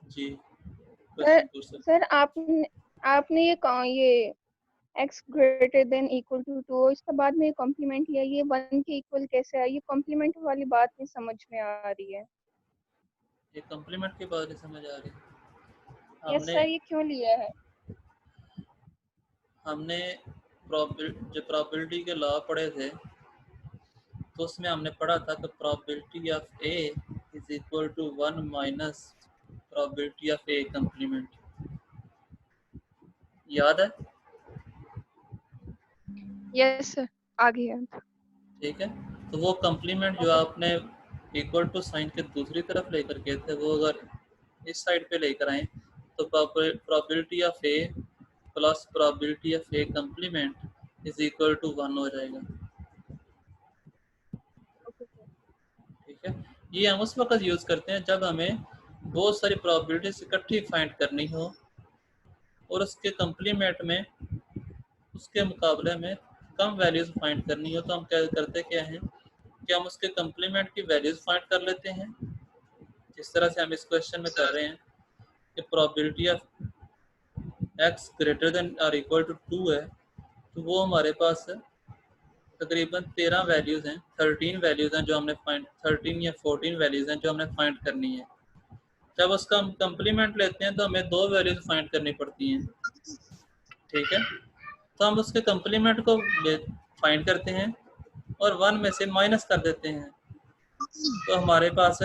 जी sir question पूछ सकते sir आपने आपने ये x greater than equal to 2 इसके बाद में कॉम्प्लीमेंट लिया, ये 1 के इक्वल कैसे है? ये कॉम्प्लीमेंट वाली बात नहीं समझ में आ रही है। ये कम्प्लीमेंट के बाद नहीं समझ आ रही। यस हमने सर, ये क्यों लिया है? हमने जो प्रोबेबिलिटी के लॉ पढ़े थे तो उसमें हमने पढ़ा था कि probability of A is equal to 1 minus probability of A complement. याद है? यस सर, आ गया। ठीक है, तो वो कम्प्लीमेंट जो ओके। आपने इक्वल टू साइन के दूसरी तरफ लेकर के थे वो अगर इस साइड पे लेकर आए तो probability of A plus probability of A complement is equal to 1 हो जाएगा। Okay sir. ठीक है, ये हम उस वक्त यूज़ करते हैं जब हमें बहुत सारी प्रोबेबिलिटीज इकट्ठी फाइंड करनी हो और उसके कम्प्लीमेंट में उसके मुकाबले में कम वैल्यूज़ फाइंड करनी हो, तो हम क्या करते क्या हैं कि हम उसके कम्प्लीमेंट की वैल्यूज़ फाइंड कर लेते हैं, जिस तरह से हम इस क्वेश्चन में कर रहे हैं कि प्रोबेबिलिटी ऑफ एक्स ग्रेटर देन और इक्वल टू 2 है, तो वो हमारे पास तकरीबन 13 वैल्यूज़ हैं, 13 वैल्यूज़ हैं जो हमने फाइंड 13 या 14 वैल्यूज़ हैं जो हमने फाइंड करनी है। जब उसका हम कम्प्लीमेंट लेते हैं तो हमें 2 वैल्यूज़ फाइंड करनी पड़ती हैं। ठीक है, तो हम उसके कम्प्लीमेंट को फाइंड करते हैं और 1 में से माइनस कर देते हैं, तो हमारे पास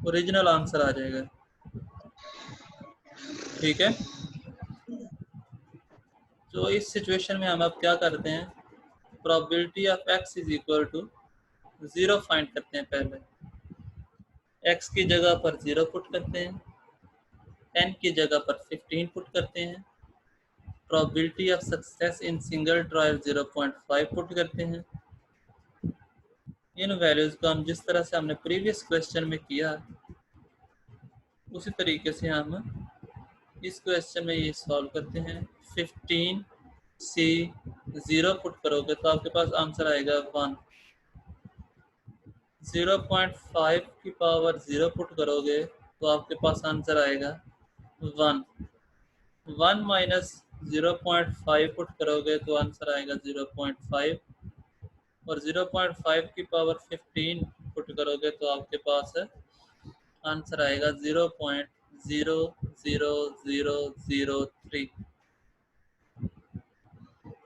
ओरिजिनल आंसर आ जाएगा। ठीक है, तो इस सिचुएशन में हम अब क्या करते हैं, probability of x is equal to 0 find करते हैं। पहले x की जगह पर 0 पुट करते हैं, n की जगह पर 15 पुट करते हैं, probability of success in single trial 0.5 put करते हैं। इन वैल्यूज़ को हम जिस तरह से हमने प्रीवियस क्वेश्चन में किया उसी तरीके से हम इस क्वेश्चन में ये सॉल्व करते हैं। 15 सी 0 पुट करोगे तो आपके पास आंसर आएगा 1। 0.5 की पावर 0 पुट करोगे तो आपके पास आंसर आएगा 1। 1 माइनस 0.5 पुट करोगे तो आंसर आएगा 0.5 और 0.5 की पावर 15 पुट करोगे तो आपके पास आंसर आएगा 0.00003।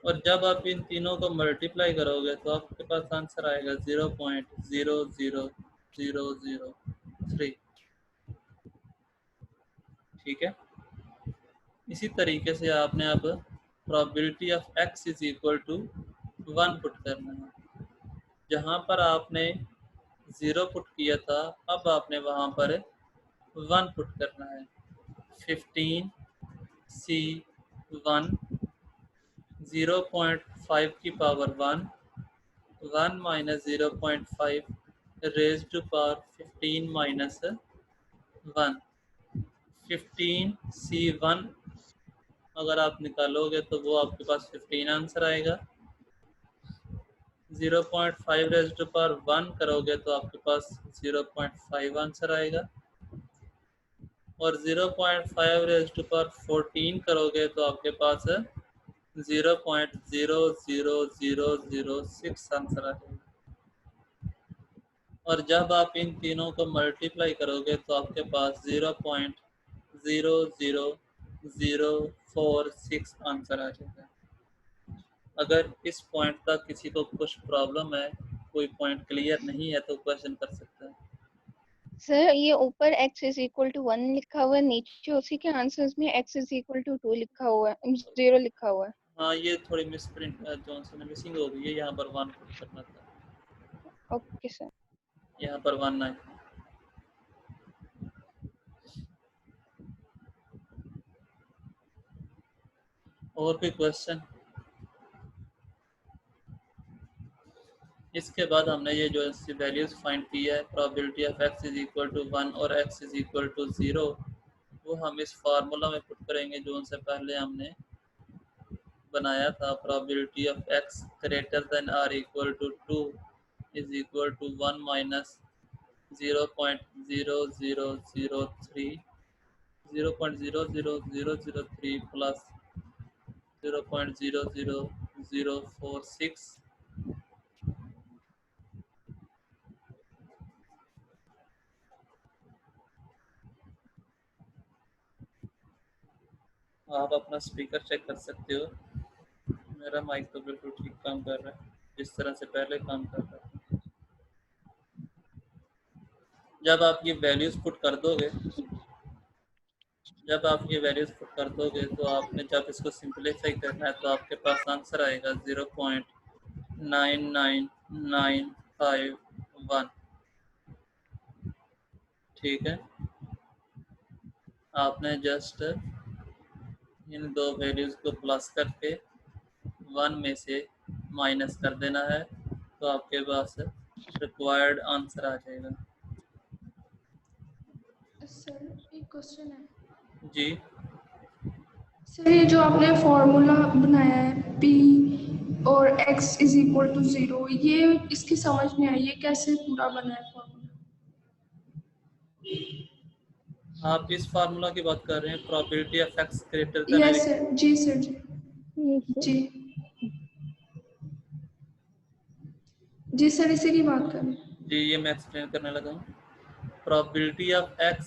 और जब आप इन तीनों को मल्टीप्लाई करोगे तो आपके पास आंसर आएगा 0.00003। ठीक है, इसी तरीके से आपने अब probability of x is equal to 1 put करना है। जहाँ पर आपने 0 पुट किया था अब आपने वहाँ पर 1 पुट करना है। 15 सी 1 0.5 की power 1 1 minus 0.5 raise to power 15 minus 1। 15 C 1 अगर आप निकालोगे तो वो आपके पास 15 आंसर आएगा। 0.5 रेज टू पावर 1 करोगे तो आपके पास 0.5 आंसर आएगा और 0.5 रेज टू पावर 14 करोगे तो आपके पास 0.00006 आंसर आ जाएगा। और जब आप इन तीनों को मल्टीप्लाई करोगे तो आपके पास 0.00046 आंसर आ जाएगा। अगर इस पॉइंट तक किसी को कुछ प्रॉब्लम है, कोई पॉइंट क्लियर नहीं है तो क्वेश्चन कर सकता है। सर ये ऊपर x इज इक्वल टू 1 लिखा हुआ है, नीचे उसी के आंसर्स में x इज इक्वल टू 2 लिखा हुआ है, 0 लिखा हुआ है। हाँ, ये थोड़ी मिस प्रिंट जॉनसन मिसिंग हो गई है, यहाँ पर 1 पुट करना था, ओके सर। यहाँ पर 1 है। और कोई क्वेश्चन? इसके बाद हमने ये जो वैल्यूज फाइंड की है, probability of x is equal to 1 और एक्स इज इक्वल टू 0, वो हम इस फार्मूला में पुट करेंगे जो उनसे पहले हमने बनाया था। प्रोबेबिलिटी ऑफ एक्स greater than or equal to 2 is equal to 1 minus 0.0003 0.00003 plus 0.00046 आप अपना स्पीकर चेक कर सकते हो। मेरा माइक तो बिल्कुल ठीक काम कर रहा है, जिस तरह से पहले काम कर रहा था। जब आप ये वैल्यूज पुट कर दोगे तो आपने जब इसको सिंपलीफाई करना है तो आपके पास आंसर आएगा 0.99951। ठीक है, आपने जस्ट इन दो वैल्यूज को प्लस करके 1 में से माइनस कर देना है तो आपके पास रिक्वायर्ड आंसर आ जाएगा। सर एक क्वेश्चन है जी सर, ये जो आपने फॉर्मूला बनाया है P और x इज इक्वल टू 0, ये इसकी समझ नहीं आई, ये कैसे पूरा बना है फॉर्मूला? आप इस फार्मूला की बात कर रहे हैं, probability of x greater than yes sir, जी सर, जी जी जी सर, इसी की बात कर रहे हैं। जी ये मैं एक्सप्लेन करने लगा हूँ। Probability of x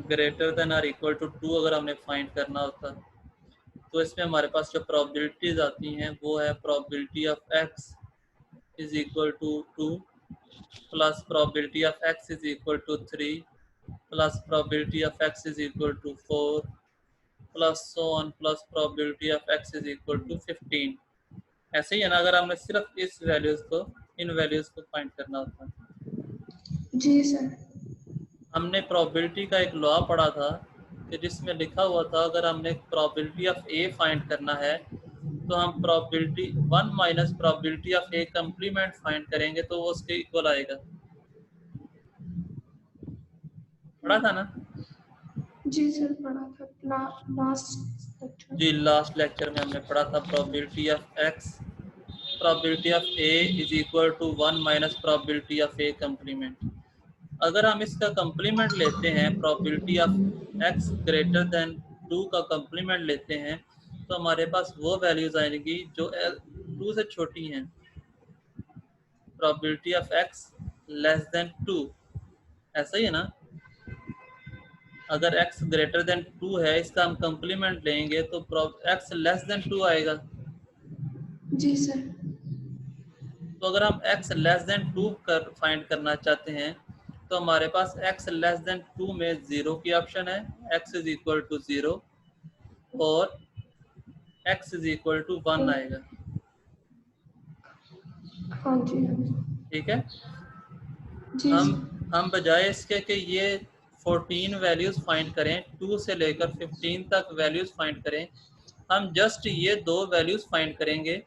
greater then और इक्वल टू 2 अगर हमने फाइंड करना होता तो इसमें हमारे पास जो प्रोबेबिलिटीज आती हैं वो है probability of x is equal to 2 plus probability of x is equal to 3 plus probability of x is equal to 4 plus so on plus probability of x is equal to 15। ऐसे ही है ना, अगर हमने सिर्फ इन वैल्यूज को find करना होता। जी sir, हमने प्रोबेबिलिटी का एक लॉ पढ़ा था कि जिसमें लिखा हुआ था अगर हमने प्रोबेबिलिटी ऑफ ए फाइंड करना है तो हम probability 1 minus probability of A complement find करेंगे तो वो उसके इक्वल आएगा। पढ़ा था ना? जी सर, पढ़ा था लास्ट लेक्चर। जी लास्ट लेक्चर में हमने पढ़ा था probability of A is equal to 1 minus probability of A complement. अगर हम इसका कंप्लीमेंट लेते हैं, probability of x greater than 2 का कंप्लीमेंट लेते हैं तो हमारे पास वो वैल्यूज आएंगी जो 2 से छोटी हैं। Probability of x less than 2, ऐसा ही है ना? अगर x ग्रेटर देन 2 है, इसका हम कंप्लीमेंट लेंगे तो x लेस देन 2 आएगा। जी सर, तो अगर हम x लेस देन 2 फाइंड करना चाहते हैं तो हमारे पास x लेस देन 2 में 0 की ऑप्शन है, x इज इक्वल टू 0 और x इज इक्वल टू 1 आएगा। हाँ जी, ठीक है, जी हम बजाय इसके कि ये 14 वैल्यूज फाइंड करें, 2 से लेकर 15 तक वैल्यूज फाइंड करें, हम जस्ट ये दो वैल्यूज फाइंड करेंगे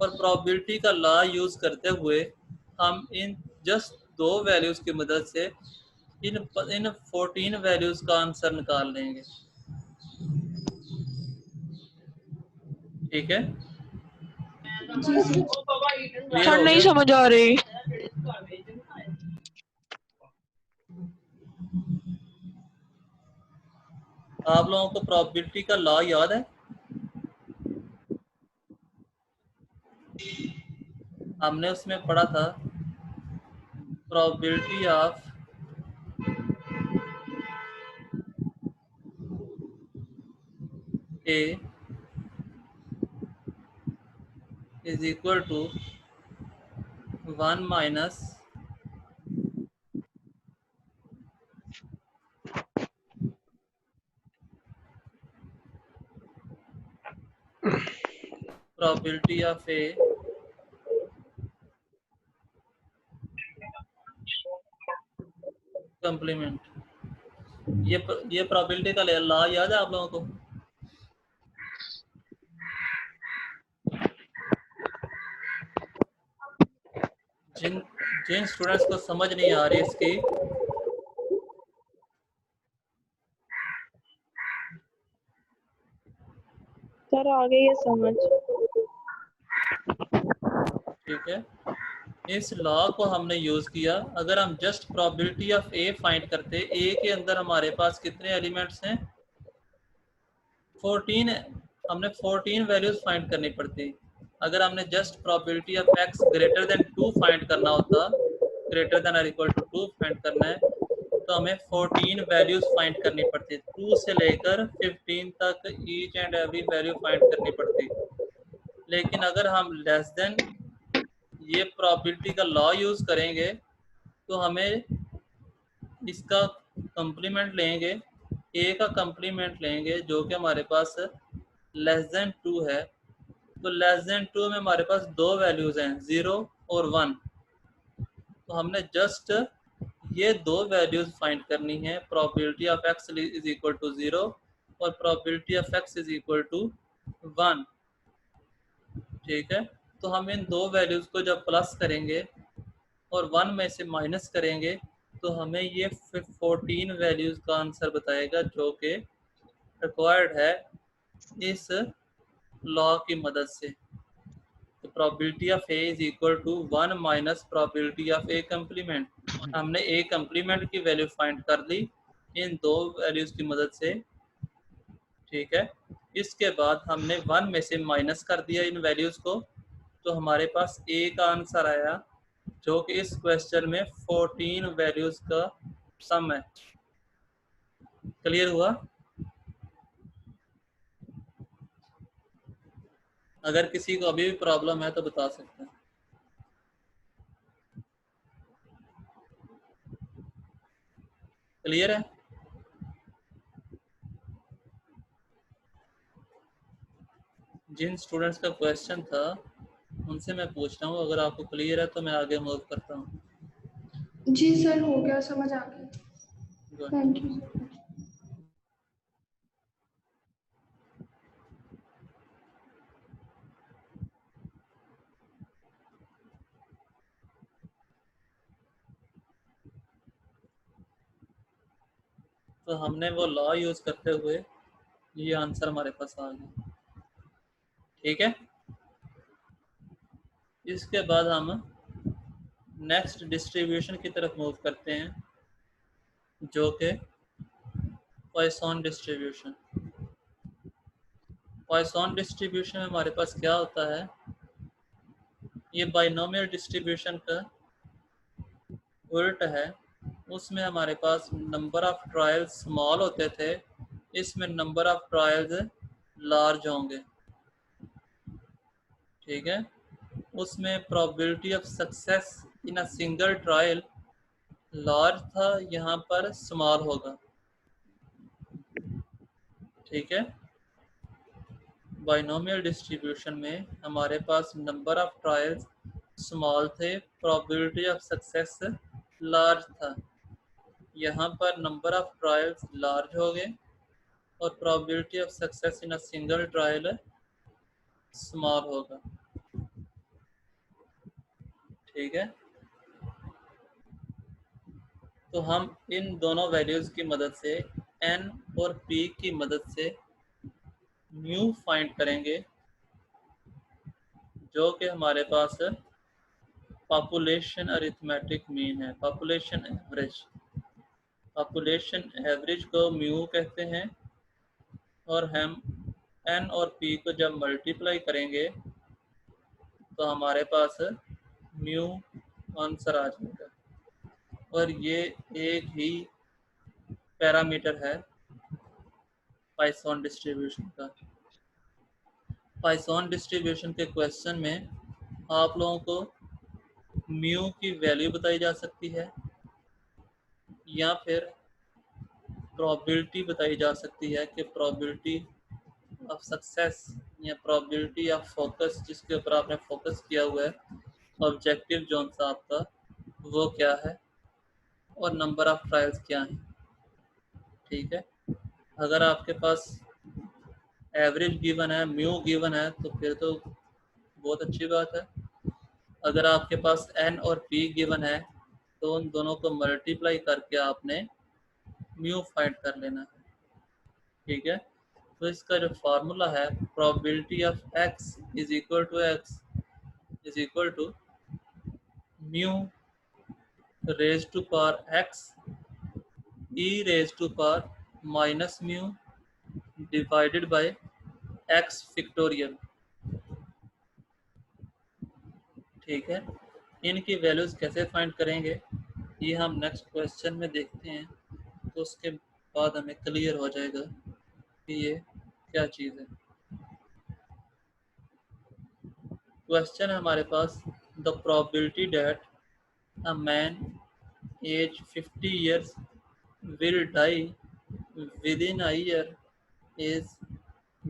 और प्रोबेबिलिटी का लॉ यूज करते हुए हम इन जस्ट दो वैल्यूज की मदद से इन 14 वैल्यूज का आंसर निकाल लेंगे। ठीक है, जी सर, सर नहीं समझ आ रही। आप लोगों को प्रोबेबिलिटी का लॉ याद है? हमने उसमें पढ़ा था probability of A is equal to 1 minus probability of A complement. ये प्रोबेबिलिटी का लॉ याद है आप लोगों को? जिन स्टूडेंट्स को समझ नहीं आ रही इसकी, सर आ गई है समझ। ठीक है, इस लॉ को हमने यूज किया। अगर हम just probability of A find करते, ए के अंदर हमारे पास कितने एलिमेंट्स हैं? 14 हमने 14 वैल्यूज फाइंड करनी पड़ती। अगर हमने just probability of x greater than 2 find करना होता, ग्रेटर देन और इक्वल टू 2 फाइंड करना है, तो हमें 14 वैल्यूज फाइंड करनी पड़ती, 2 से लेकर 15 तक each and every value find करनी पड़ती। लेकिन अगर हम लेस देन ये प्रोबेबिलिटी का लॉ यूज करेंगे तो हमें इसका कंप्लीमेंट लेंगे, ए का कंप्लीमेंट लेंगे जो कि हमारे पास लेस देन 2 है। तो लेस देन 2 में हमारे पास दो वैल्यूज हैं, 0 और 1। तो हमने जस्ट ये दो वैल्यूज फाइंड करनी है, probability of x is equal to 0 और probability of x is equal to 1। ठीक है, तो हम इन दो वैल्यूज को जब प्लस करेंगे और 1 में से माइनस करेंगे तो हमें ये 14 वैल्यूज का आंसर बताएगा जो कि रिक्वायर्ड है इस लॉ की मदद से। तो probability of A is equal to 1 minus probability of A complement. हमने ए कम्प्लीमेंट की वैल्यू फाइंड कर ली इन दो वैल्यूज की मदद से। ठीक है, इसके बाद हमने 1 में से माइनस कर दिया इन वैल्यूज को, तो हमारे पास ए का आंसर आया जो कि इस क्वेश्चन में 14 वैल्यूज का सम है। क्लियर हुआ? अगर किसी को अभी भी प्रॉब्लम है तो बता सकते हैं। क्लियर है? जिन स्टूडेंट्स का क्वेश्चन था उनसे मैं पूछ रहा हूँ, अगर आपको क्लियर है तो मैं आगे मूव करता हूँ। जी सर, हो गया, समझ आ गई। गुड। Thank you sir. तो हमने वो लॉ यूज करते हुए ये आंसर हमारे पास आ गया। ठीक है, इसके बाद हम नेक्स्ट डिस्ट्रीब्यूशन की तरफ मूव करते हैं जो कि पॉइसन डिस्ट्रीब्यूशन। पॉइसन डिस्ट्रीब्यूशन में हमारे पास क्या होता है, ये बाइनोमियल डिस्ट्रीब्यूशन का उल्ट है। उसमें हमारे पास नंबर ऑफ ट्रायल्स स्मॉल होते थे, इसमें नंबर ऑफ ट्रायल्स लार्ज होंगे। ठीक है, उसमें probability of success in a single trial large था, यहाँ पर स्मॉल होगा। ठीक है, बाइनोमियल डिस्ट्रीब्यूशन में हमारे पास नंबर ऑफ ट्रायल्स स्मॉल थे, प्रोबेबिलिटी ऑफ सक्सेस लार्ज था। यहाँ पर नंबर ऑफ ट्रायल्स लार्ज हो गए और probability of success in a single trial small होगा। ठीक है, तो हम इन दोनों वैल्यूज की मदद से n और p की मदद से म्यू फाइंड करेंगे जो कि हमारे पास पॉपुलेशन अरिथमेटिक मीन है, पॉपुलेशन एवरेज। पॉपुलेशन एवरेज को म्यू कहते हैं और हम n और p को जब मल्टीप्लाई करेंगे तो हमारे पास म्यू आंसर आ जाएगा। और ये एक ही पैरामीटर है पॉइसन डिस्ट्रीब्यूशन का। पॉइसन डिस्ट्रीब्यूशन के क्वेश्चन में आप लोगों को म्यू की वैल्यू बताई जा सकती है या फिर प्रोबेबिलिटी बताई जा सकती है कि प्रोबेबिलिटी ऑफ सक्सेस या प्रोबेबिलिटी ऑफ फोकस, जिसके ऊपर आपने फोकस किया हुआ है, ऑब्जेक्टिव जोन सा आपका, वो क्या है और नंबर ऑफ ट्रायल्स क्या हैं। ठीक है, अगर आपके पास एवरेज गिवन है, म्यू गिवन है, तो फिर तो बहुत अच्छी बात है। अगर आपके पास n और p गिवन है तो उन दोनों को मल्टीप्लाई करके आपने म्यू फाइंड कर लेना है। ठीक है, तो इसका जो फार्मूला है, probability of x is equal to x is equal to mu raise to power x e raise to power minus mu divided by x factorial. ठीक है, इनकी वैल्यूज कैसे फाइंड करेंगे ये हम नेक्स्ट क्वेश्चन में देखते हैं, तो उसके बाद हमें क्लियर हो जाएगा कि ये क्या चीज़ है। क्वेश्चन है हमारे पास, the probability that a man age 50 years will die within a year is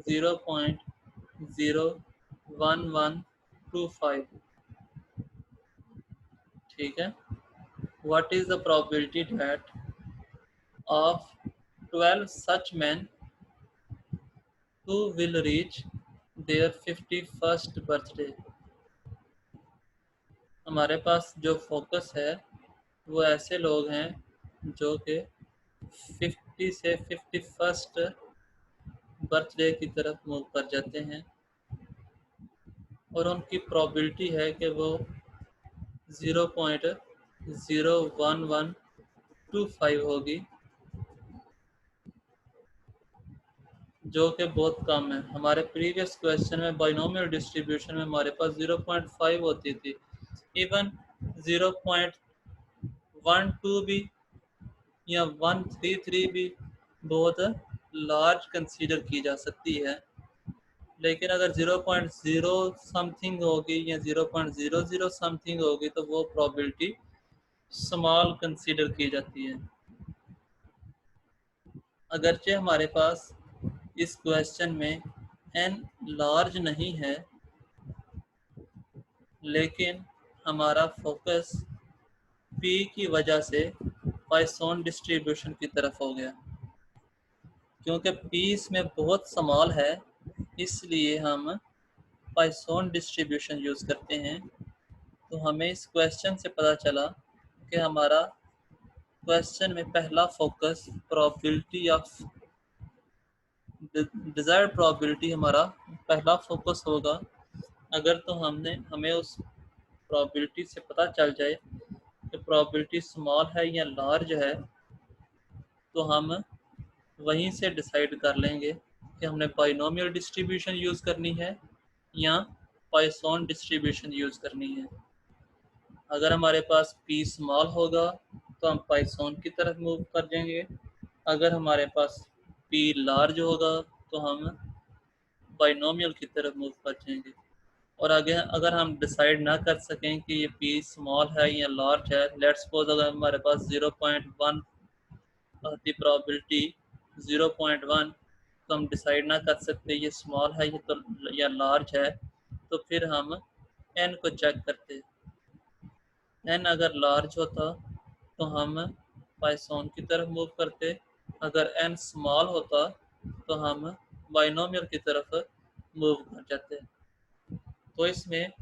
0.01125। ठीक है, what is the probability that of 12 such men who will reach their 51st birthday। हमारे पास जो फोकस है वो ऐसे लोग हैं जो कि 50 से 51st बर्थडे की तरफ मूव कर जाते हैं, और उनकी प्रोबेबिलिटी है कि वो 0.01125 होगी, जो कि बहुत कम है। हमारे प्रीवियस क्वेश्चन में बाइनोमियल डिस्ट्रीब्यूशन में हमारे पास 0.5 होती थी। इवन 0.12 भी या 133 भी बहुत लार्ज कंसीडर की जा सकती है, लेकिन अगर 0.0 समथिंग होगी या 0.00 समथिंग होगी तो वो प्रोबेबिलिटी स्मॉल कंसीडर की जाती है। अगरचे हमारे पास इस क्वेश्चन में n लार्ज नहीं है, लेकिन हमारा फोकस p की वजह से पॉइसन डिस्ट्रीब्यूशन की तरफ हो गया। क्योंकि p इसमें बहुत स्मॉल है, इसलिए हम पॉइसन डिस्ट्रीब्यूशन यूज़ करते हैं। तो हमें इस क्वेश्चन से पता चला कि हमारा क्वेश्चन में पहला focus probability of desired probability हमारा पहला फोकस होगा। अगर तो हमें उस प्रोबेबिलिटी से पता चल जाए कि प्रोबेबिलिटी स्मॉल है या लार्ज है, तो हम वहीं से डिसाइड कर लेंगे कि हमने बाइनोमियल डिस्ट्रीब्यूशन यूज़ करनी है या पॉइसन डिस्ट्रीब्यूशन यूज़ करनी है। अगर हमारे पास p स्मॉल होगा तो हम पॉइसन की तरफ मूव कर जाएंगे, अगर हमारे पास p लार्ज होगा तो हम बाइनोमियल की तरफ मूव कर जाएंगे। और अगर हम डिसाइड ना कर सकें कि ये p स्मॉल है या लार्ज है, लेट्स सपोज अगर हमारे पास 0.1 की प्रोबेबिलिटी 0.1, तो हम डिसाइड ना कर सकते ये स्मॉल है या लार्ज है, तो फिर हम n को चेक करते। n अगर लार्ज होता तो हम पॉइसन की तरफ मूव करते, अगर n स्मॉल होता तो हम बाइनोमियल की तरफ मूव कर जाते। तो इसमें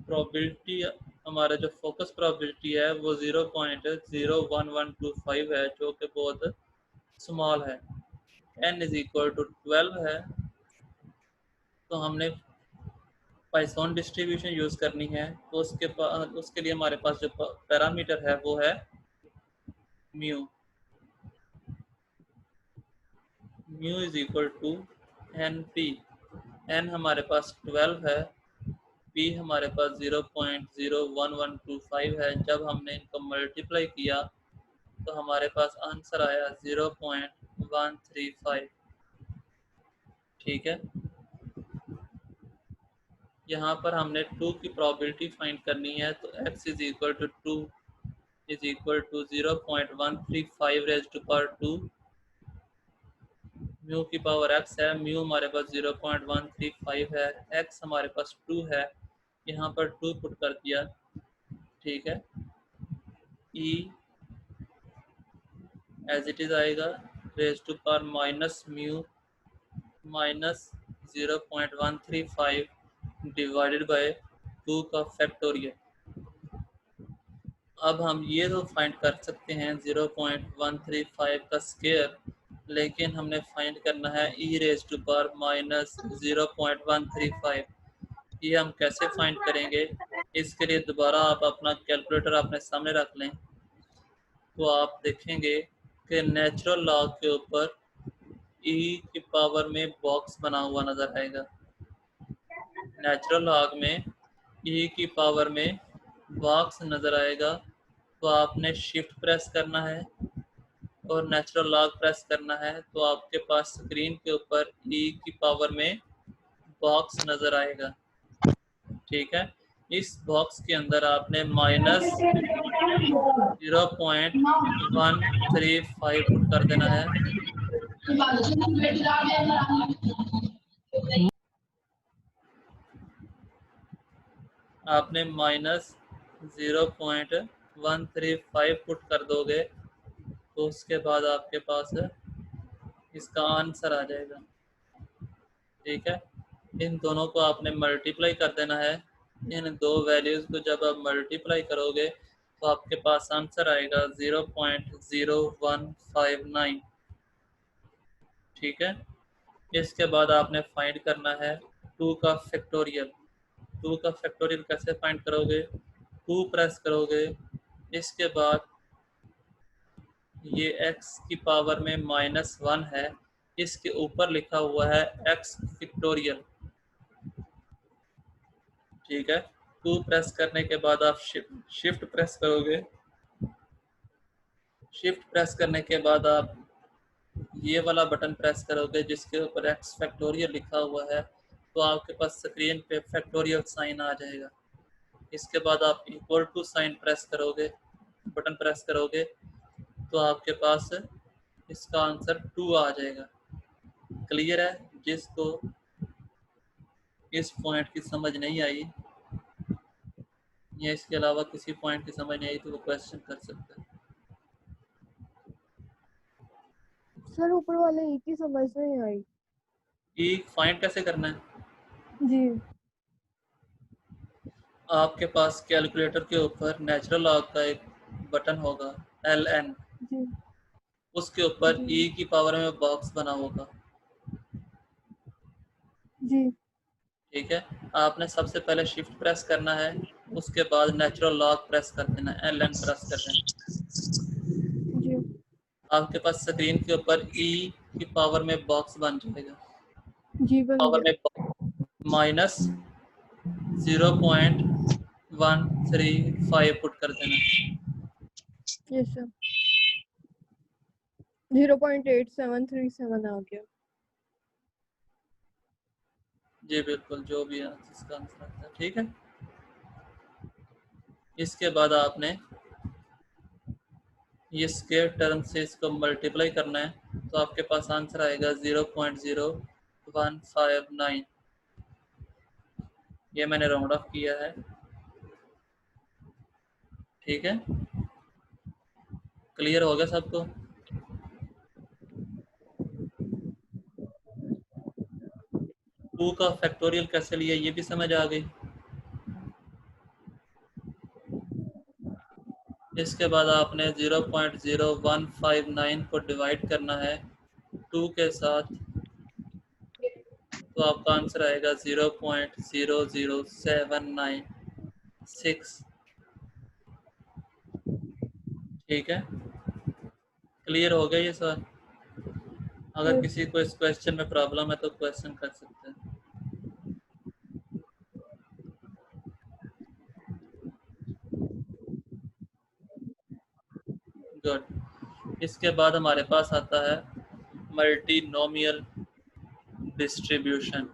प्रोबेबिलिटी हमारा जो फोकस प्रोबेबिलिटी है वो 0.01125 है, जो कि बहुत स्मॉल है। n इज इक्वल टू 12 है, तो हमने पॉइसन डिस्ट्रीब्यूशन यूज़ करनी है। तो उसके लिए हमारे पास जो पैरामीटर है वो है mu. Mu is equal to n p. N हमारे पास 12 है, पी हमारे पास 0.01125 है। जब हमने इनको मल्टीप्लाई किया तो हमारे पास आंसर आया 0.135। ठीक है, यहाँ पर हमने 2 की प्रोबेबिलिटी फाइंड करनी है, तो x is equal to 2 is equal to 0.135 raise to power 2। Mu की पावर x है, म्यू हमारे पास 0.135 है, x हमारे पास 2 है, यहाँ पर 2 पुट कर दिया। ठीक है, e एज इट इज़ आएगा raise to power minus mu minus 0.135 divided by 2 का फैक्टोरियल। अब हम ये तो फाइंड कर सकते हैं 0.135 का स्क्वायर, लेकिन हमने फाइंड करना है e raise to power minus 0.135। ये हम कैसे फाइंड करेंगे? इसके लिए दोबारा आप अपना कैलकुलेटर अपने सामने रख लें, तो आप देखेंगे कि नेचुरल लॉग के ऊपर ई की पावर में बॉक्स बना हुआ नजर आएगा। नेचुरल लॉग में ई की पावर में बॉक्स नजर आएगा, तो आपने शिफ्ट प्रेस करना है और नेचुरल लॉग प्रेस करना है, तो आपके पास स्क्रीन के ऊपर ई की पावर में बॉक्स नजर आएगा। ठीक है, इस बॉक्स के अंदर आपने -0.135 पुट कर देना है। आपने -0.135 पुट कर दोगे तो उसके बाद आपके पास इसका आंसर आ जाएगा। ठीक है, इन दोनों को आपने मल्टीप्लाई कर देना है। इन दो वैल्यूज को जब आप मल्टीप्लाई करोगे तो आपके पास आंसर आएगा 0.0159। ठीक है, इसके बाद आपने फाइंड करना है 2 का फैक्टोरियल। 2 का फैक्टोरियल कैसे फाइंड करोगे? 2 प्रेस करोगे, इसके बाद ये x की पावर में -1 है, इसके ऊपर लिखा हुआ है x फैक्टोरियल। ठीक है, 2 प्रेस करने के बाद आप शिफ्ट प्रेस करोगे। शिफ्ट प्रेस करने के बाद आप ये वाला बटन प्रेस करोगे जिसके ऊपर x फैक्टोरियल लिखा हुआ है, तो आपके पास स्क्रीन पे फैक्टोरियल साइन आ जाएगा। इसके बाद आप इक्वल टू साइन प्रेस करोगे, बटन प्रेस करोगे, तो आपके पास इसका आंसर 2 आ जाएगा। क्लियर है? जिसको इस पॉइंट की समझ नहीं आई या इसके अलावा किसी पॉइंट की समझ नहीं आई तो वो क्वेश्चन कर सकते हैं। सर ऊपर वाले एक ही समझ नहीं आई। ई फाइंड कैसे करना है? जी आपके पास कैलकुलेटर के ऊपर नेचुरल लॉग का एक बटन होगा LN, जी उसके ऊपर जी ई की पावर में बॉक्स बना होगा। जी ठीक है, आपने सबसे पहले शिफ्ट प्रेस करना है, उसके बाद नेचुरल लॉग प्रेस कर देना है, LN प्रेस कर देना। जी आपके पास स्क्रीन के ऊपर ई की पावर में बॉक्स बन जाएगा। जी बन पावर गया। में -0.135 पुट कर देना। यस सर 0.8737 आ गया। जी बिल्कुल, जो भी है इसका आंसर आता है। ठीक है, इसके बाद आपने ये स्क्वायर टर्म से इसको मल्टीप्लाई करना है, तो आपके पास आंसर आएगा 0.0159। ये मैंने राउंड ऑफ किया है। ठीक है, क्लियर हो गया सबको? टू का फैक्टोरियल कैसे लिया ये भी समझ आ गई। इसके बाद आपने 0.0159 को डिवाइड करना है 2 के साथ, तो आपका आंसर आएगा 0.00796। ठीक है, क्लियर हो गया ये सर? अगर यस किसी को इस क्वेश्चन में प्रॉब्लम है तो क्वेश्चन कर सकते हैं। गुड। इसके बाद हमारे पास आता है मल्टीनोमियल डिस्ट्रीब्यूशन।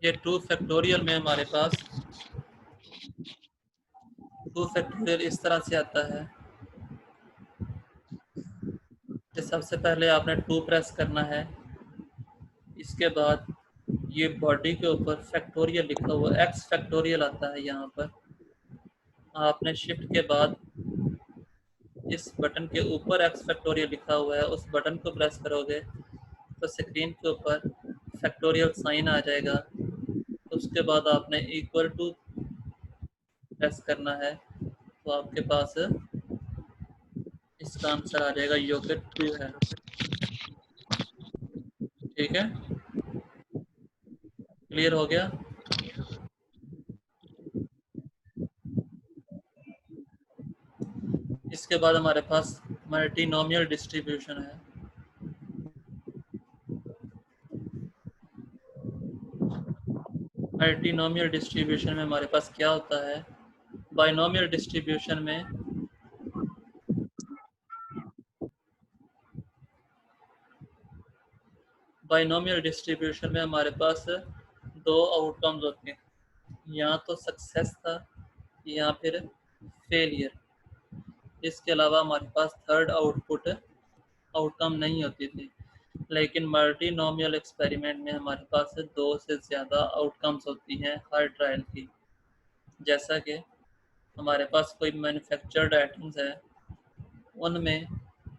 ये 2 फैक्टोरियल में हमारे पास 2 फैक्टोरियल इस तरह से आता है कि सबसे पहले आपने 2 प्रेस करना है, इसके बाद ये बॉडी के ऊपर फैक्टोरियल लिखा हुआ x फैक्टोरियल आता है। यहाँ पर आपने शिफ्ट के बाद इस बटन के ऊपर x फैक्टोरियल लिखा हुआ है, उस बटन को प्रेस करोगे तो स्क्रीन के ऊपर फैक्टोरियल साइन आ जाएगा। उसके बाद आपने इक्वल टू प्रेस करना है, तो आपके पास इसका आंसर आ जाएगा, जो कि 2 है। ठीक है, क्लियर हो गया। इसके बाद हमारे पास मल्टीनोमियल डिस्ट्रीब्यूशन है। मल्टीनोमियल डिस्ट्रीब्यूशन में हमारे पास क्या होता है? बाइनोमियल डिस्ट्रीब्यूशन में हमारे पास दो आउटकम्स होते हैं, या तो सक्सेस था या फिर फेलियर। इसके अलावा हमारे पास थर्ड आउटकम नहीं होती थी। लेकिन मल्टीनोमियल एक्सपेरिमेंट में हमारे पास 2 से ज़्यादा आउटकम्स होती हैं हर ट्रायल की। जैसा कि हमारे पास कोई मैन्युफैक्चर्ड आइटम्स है, उनमें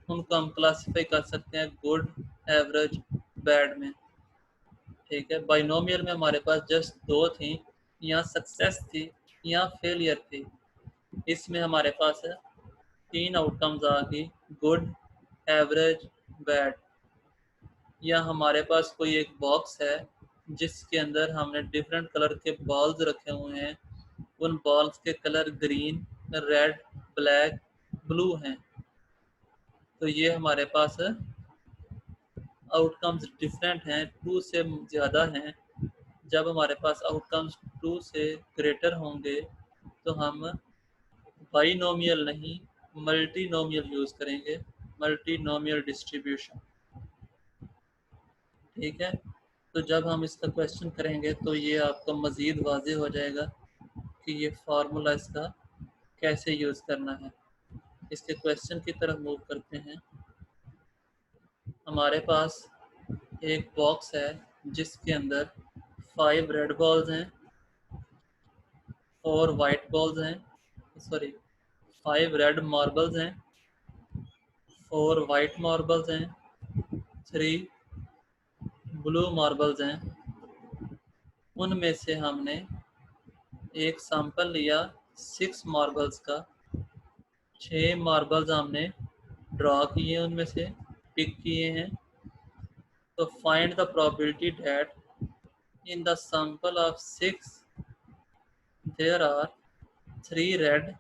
उनको हम क्लासीफाई कर सकते हैं गुड, एवरेज, बैड में। ठीक है, बाइनोमियल में हमारे पास जस्ट 2 थी, या सक्सेस थी या फेलियर थी। इसमें हमारे पास 3 आउटकम्स आ गई, गुड, एवरेज, बैड। या हमारे पास कोई एक बॉक्स है जिसके अंदर हमने डिफरेंट कलर के बॉल्स रखे हुए हैं, उन बॉल्स के colour green, red, black, blue हैं। तो ये हमारे पास आउटकम्स डिफरेंट हैं, 2 से ज़्यादा हैं। जब हमारे पास आउटकम्स 2 से ग्रेटर होंगे तो हम बाइनोमियल नहीं मल्टीनोमियल यूज़ करेंगे, मल्टीनोमियल डिस्ट्रीब्यूशन। ठीक है, तो जब हम इसका क्वेश्चन करेंगे तो ये आपको मज़ीद वाज़ेह हो जाएगा कि ये फार्मूला इसका कैसे यूज़ करना है। इसके क्वेश्चन की तरफ मूव करते हैं। हमारे पास एक बॉक्स है जिसके अंदर 5 रेड बॉल्स हैं, 4 वाइट बॉल्स हैं, 5 रेड मार्बल्स हैं, 4 वाइट मार्बल्स हैं, 3 ब्लू मार्बल्स हैं। उनमें से हमने एक सैंपल लिया 6 मार्बल्स का। 6 मार्बल्स हमने ड्रॉ किए, उनमें से पिक किए हैं। तो find the probability that in the sample of 6 there are 3 red,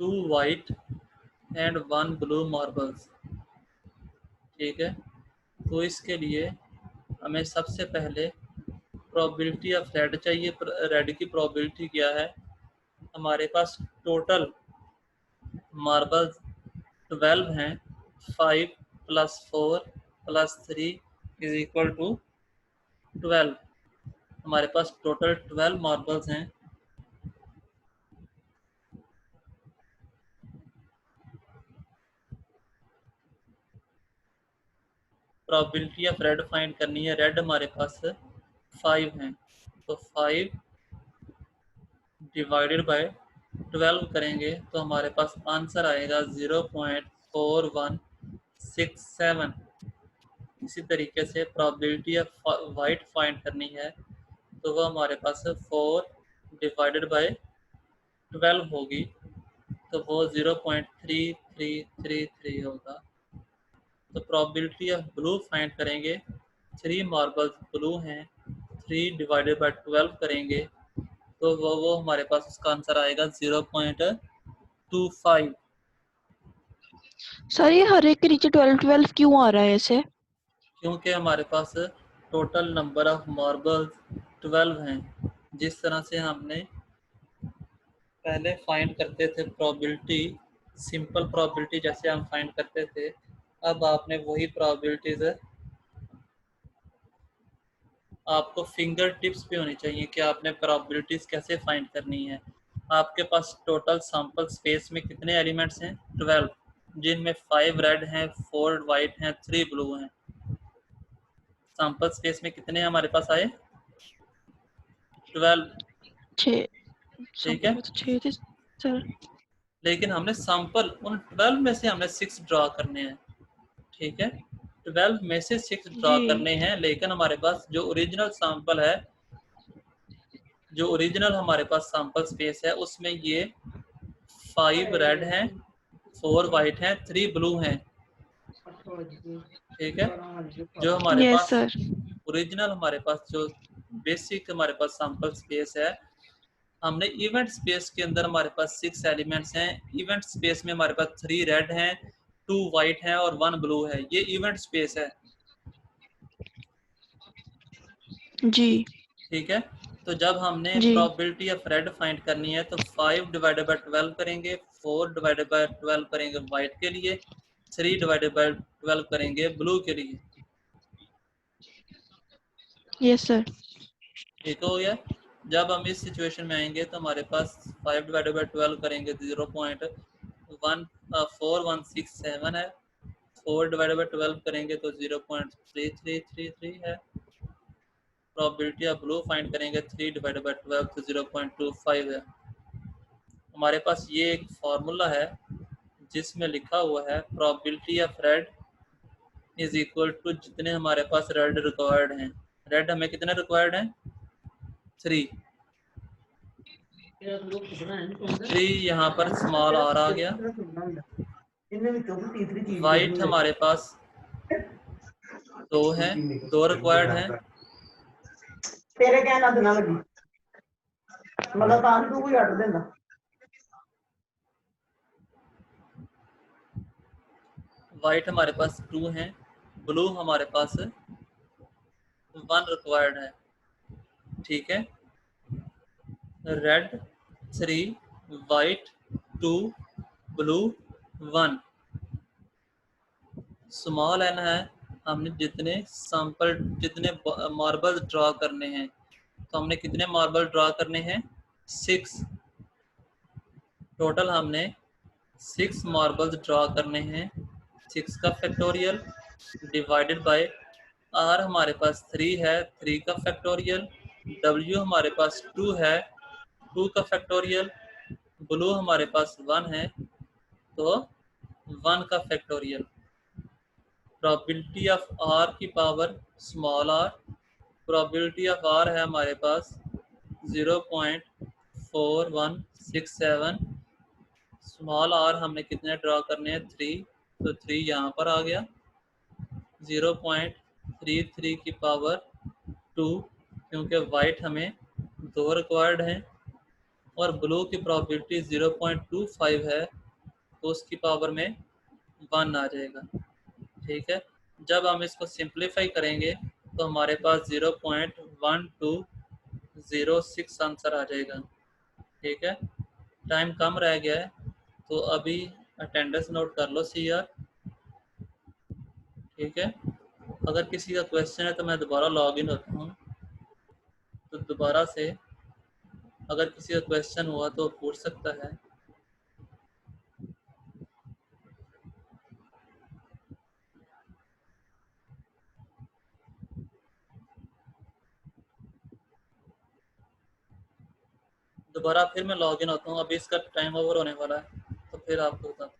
2 white and 1 blue marbles. ठीक है, तो इसके लिए हमें सबसे पहले प्रोबेबिलिटी ऑफ रेड चाहिए। रेड की प्रोबेबिलिटी क्या है? हमारे पास टोटल मार्बल्स 12 हैं। 5 + 4 + 3 = 12। हमारे पास टोटल 12 मार्बल्स हैं। प्रोबेबिलिटी ऑफ रेड फाइंड करनी है। रेड हमारे पास 5 हैं, तो 5 डिवाइडेड बाय 12 करेंगे तो हमारे पास आंसर आएगा 0.4167। इसी तरीके से प्रोबेबिलिटी ऑफ वाइट फाइंड करनी है, तो वह हमारे पास 4 डिवाइडेड बाय 12 होगी, तो वो 0.3333 होगा। तो प्रोबेबिलिटी ऑफ ब्लू फाइंड करेंगे, 3 मार्बल्स ब्लू हैं, 3 डिवाइडेड बाय 12 करेंगे तो वो हमारे पास उसका आंसर आएगा 0.25। सर ये हर एक के नीचे 12 क्यों आ रहा है ऐसे? क्योंकि हमारे पास टोटल नंबर ऑफ मार्बल्स 12 हैं। जिस तरह से हमने पहले फाइंड करते थे प्रोबेबिलिटी, सिंपल प्रोबेबिलिटी जैसे हम फाइंड करते थे, अब आपने वही प्रोबेबिलिटीज आपको फिंगर टिप्स पे होनी चाहिए कि आपने प्रोबेबिलिटीज कैसे फाइंड करनी है। आपके पास टोटल सैंपल स्पेस में कितने एलिमेंट्स हैं? 12, जिनमें 5 रेड हैं, 4 वाइट हैं, 3 ब्लू हैं। सैंपल स्पेस में कितने हमारे पास आए? 12। 6। ठीक है, 6 थे सर। लेकिन हमने सैंपल उन 12 में से हमने 6 ड्रॉ करने हैं। ठीक है, 12 में से 6 ड्रॉ करने हैं, लेकिन हमारे पास जो ओरिजिनल सैंपल है, जो ओरिजिनल हमारे पास सैंपल स्पेस है, उसमें ये 5 रेड हैं, 4 वाइट हैं, 3 ब्लू हैं। ठीक है, जो हमारे यस पास सर। ओरिजिनल हमारे पास जो बेसिक हमारे पास सैंपल स्पेस है, हमने इवेंट स्पेस के अंदर हमारे पास 6 एलिमेंट्स हैं। इवेंट स्पेस में हमारे पास 3 रेड हैं, 2 वाइट हैं और 1 ब्लू है। ये इवेंट स्पेस है। जी ठीक है, तो जब हमने जी प्रोबेबिलिटी ऑफ रेड फाइंड करनी है तो 5 डिवाइडेड बाय 12 करेंगे, 4 डिवाइडेड बाय 12 करेंगे वाइट के लिए, 3 डिवाइडेड बाय 12 करेंगे ब्लू के लिए। Yes sir. ठीक हो गया। जब हम इस सिचुएशन में आएंगे तो हमारे पास 5 डिवाइडेड बाय 12 करेंगे तो 0.4167 है। 4 डिवाइडेड बाय 12 करेंगे तो 0.3333 है। प्रोबेबिलिटी ऑफ ब्लू फाइंड करेंगे 3 डिवाइडेड बाय 12 तो 0.25 है। हमारे पास ये एक फार्मूला है जिसमें लिखा हुआ है probability of red is equal to जितने हमारे पास रेड रिक्वायर्ड हैं। रेड हमें कितने रिक्वायर्ड हैं? 3। 3 यहाँ पर स्मॉल आर आ गया। वाइट हमारे पास 2 है, 2 रिक्वायर्ड हैं। तेरे कहना तो ना लगी मतलब तां तू कोई हट देना। वाइट हमारे पास 2 हैं, ब्लू हमारे पास 1 रिक्वायर्ड है। ठीक है, red 3, white 2, blue 1। Small n है, हमने जितने सैंपल जितने मार्बल ड्रॉ करने हैं, तो हमने कितने मार्बल ड्रॉ करने हैं? 6। टोटल हमने 6 मार्बल्स ड्रॉ करने हैं। 6 का फैक्टोरियल डिवाइडेड बाय आर हमारे पास 3 है, 3 का फैक्टोरियल। डब्ल्यू हमारे पास 2 है, 2 का फैक्टोरियल। ब्लू हमारे पास 1 है, तो 1 का फैक्टोरियल। प्रोबेबिलिटी ऑफ आर की power small r, probability of r है हमारे पास 0.4167। स्मॉल आर हमने कितने ड्रॉ करने हैं? 3, तो 3 यहाँ पर आ गया। 0.33 की पावर 2, क्योंकि वाइट हमें 2 रिक्वायर्ड हैं और ब्लू की प्रोबेबिलिटी 0.25 है, तो उसकी पावर में 1 आ जाएगा। ठीक है, जब हम इसको सिंप्लीफाई करेंगे तो हमारे पास 0.1206 आंसर आ जाएगा। ठीक है, टाइम कम रह गया है तो अभी अटेंडेंस नोट कर लो CR। ठीक है, अगर किसी का क्वेश्चन है तो मैं दोबारा लॉग इन होता हूँ, तो दोबारा से अगर किसी का क्वेश्चन हुआ तो पूछ सकता है। दोबारा फिर मैं लॉग इन होता हूँ, अभी इसका टाइम ओवर होने वाला है तो फिर आपको बताता हूँ।